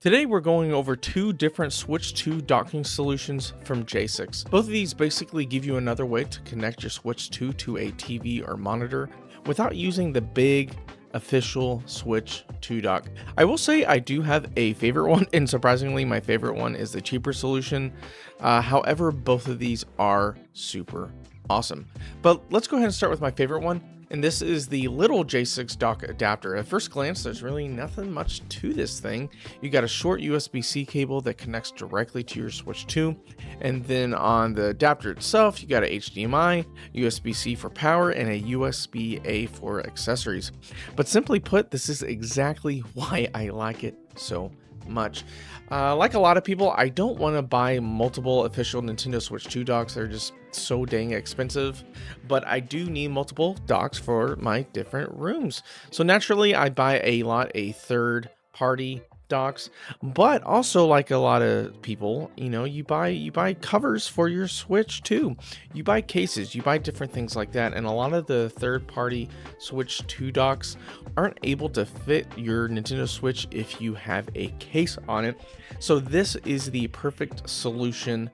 Today we're going over two different Switch 2 docking solutions from JSAUX. Both of these basically give you another way to connect your Switch 2 to a TV or monitor without using the big official Switch 2 dock. I will say I do have a favorite one, and surprisingly my favorite one is the cheaper solution. However, both of these are super awesome. But let's go ahead and start with my favorite one. And this is the little JSAUX Dock Adapter. At first glance, there's really nothing much to this thing. You got a short USB-C cable that connects directly to your Switch 2. And then on the adapter itself, you got a HDMI, USB-C for power, and a USB-A for accessories. But simply put, this is exactly why I like it so much. Like a lot of people, I don't want to buy multiple official Nintendo Switch 2 docks. They're just so dang expensive, but I do need multiple docks for my different rooms. So naturally, I buy a third party docks, but also like a lot of people, you buy covers for your Switch 2. You buy cases, you buy different things like that, and a lot of the third party Switch 2 docks aren't able to fit your Nintendo Switch if you have a case on it. So this is the perfect solution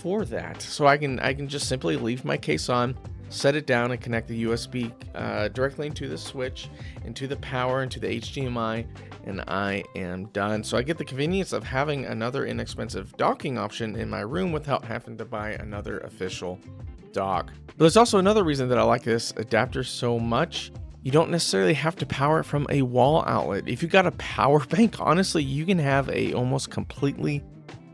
for that. So I can just simply leave my case on, set it down, and connect the USB directly into the Switch, into the power, into the HDMI, and I am done. So I get the convenience of having another inexpensive docking option in my room without having to buy another official dock. But there's also another reason that I like this adapter so much. You don't necessarily have to power it from a wall outlet. If you got a power bank, honestly, you can have a almost completely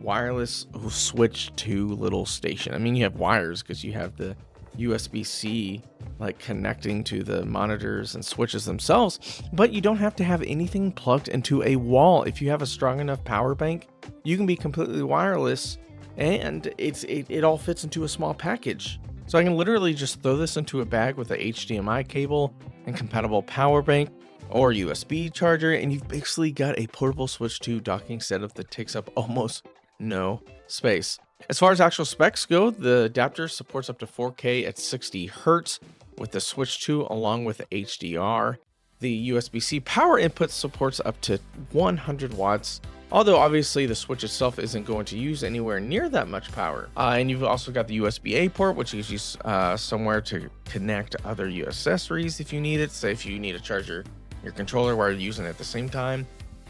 wireless Switch 2 little station. I mean, you have wires because you have the USB-C like connecting to the monitors and switches themselves, but you don't have to have anything plugged into a wall. If you have a strong enough power bank, you can be completely wireless, and it all fits into a small package. So I can literally just throw this into a bag with a HDMI cable and compatible power bank or USB charger, and you've basically got a portable Switch 2 docking setup that takes up almost no space. As far as actual specs go, the adapter supports up to 4K at 60 Hz with the Switch 2 along with HDR. The USB-C power input supports up to 100 watts, although obviously the Switch itself isn't going to use anywhere near that much power. And you've also got the USB-A port, which gives you somewhere to connect other accessories if you need it. Say if you need to charge your controller while you're using it at the same time.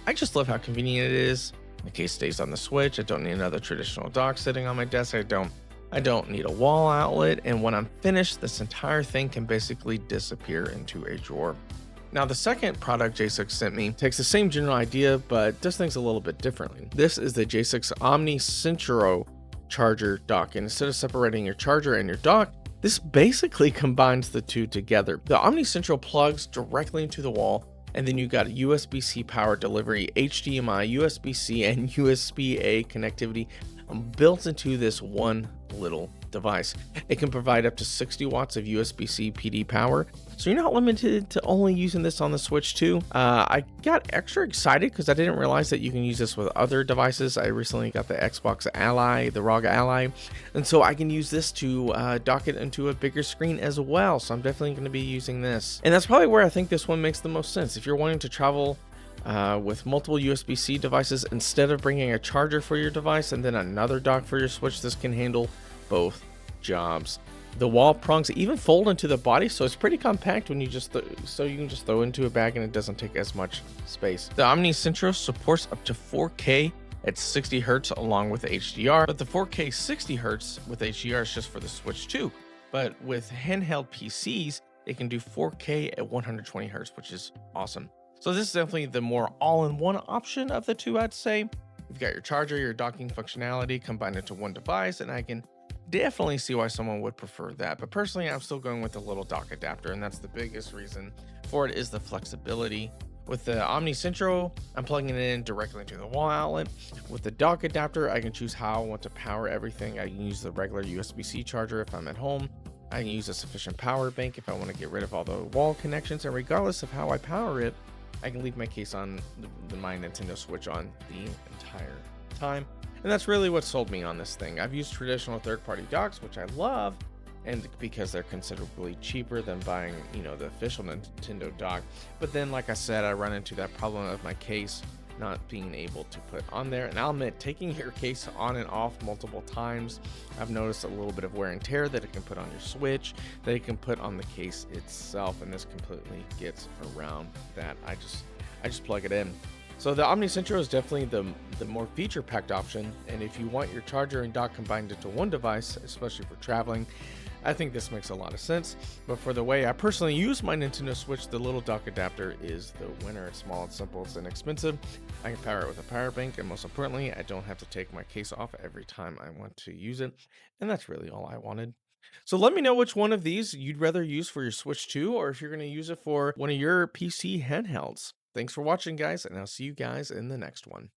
I just love how convenient it is. The case stays on the Switch. I don't need another traditional dock sitting on my desk. I don't need a wall outlet. And when I'm finished, this entire thing can basically disappear into a drawer. Now, the second product JSAUX sent me takes the same general idea, but does things a little bit differently. This is the JSAUX OmniCentro charger dock. And instead of separating your charger and your dock, this basically combines the two together. The OmniCentro plugs directly into the wall, and then you got a USB-C power delivery, HDMI, USB-C, and USB-A connectivity built into this one little device. It can provide up to 60 watts of USB-C PD power, so you're not limited to only using this on the Switch 2. I got extra excited because I didn't realize that you can use this with other devices. I recently got the Xbox Ally, the ROG Ally, and so I can use this to dock it into a bigger screen as well. So I'm definitely going to be using this, and that's probably where I think this one makes the most sense. If you're wanting to travel with multiple USB-C devices, instead of bringing a charger for your device and then another dock for your Switch, this can handle both jobs. The wall prongs even fold into the body, so it's pretty compact when you so you can just throw into a bag and it doesn't take as much space. The OmniCentro supports up to 4K at 60 Hz along with HDR, but the 4K 60 Hz with HDR is just for the Switch 2. But with handheld PCs, it can do 4K at 120 Hz, which is awesome. So this is definitely the more all-in-one option of the two, I'd say. You've got your charger, your docking functionality combined into one device, and I can definitely see why someone would prefer that. But personally, I'm still going with the little dock adapter, and that's the biggest reason for it is the flexibility. With the OmniCentro, I'm plugging it in directly into the wall outlet. With the dock adapter, I can choose how I want to power everything. I can use the regular USB-C charger if I'm at home. I can use a sufficient power bank if I want to get rid of all the wall connections, and regardless of how I power it, I can leave my case on my Nintendo Switch on the entire time. And that's really what sold me on this thing. I've used traditional third-party docks, which I love, and because they're considerably cheaper than buying, the official Nintendo dock. But then, like I said, I run into that problem of my case not being able to put on there. And I'll admit, taking your case on and off multiple times, I've noticed a little bit of wear and tear that it can put on your Switch, that it can put on the case itself, and this completely gets around that. I just plug it in. So the OmniCentro is definitely the more feature-packed option, and if you want your charger and dock combined into one device, especially for traveling, I think this makes a lot of sense. But for the way I personally use my Nintendo Switch, the little dock adapter is the winner. It's small, it's simple, it's inexpensive. I can power it with a power bank, and most importantly, I don't have to take my case off every time I want to use it. And that's really all I wanted. So let me know which one of these you'd rather use for your Switch 2, or if you're going to use it for one of your PC handhelds. Thanks for watching, guys, and I'll see you guys in the next one.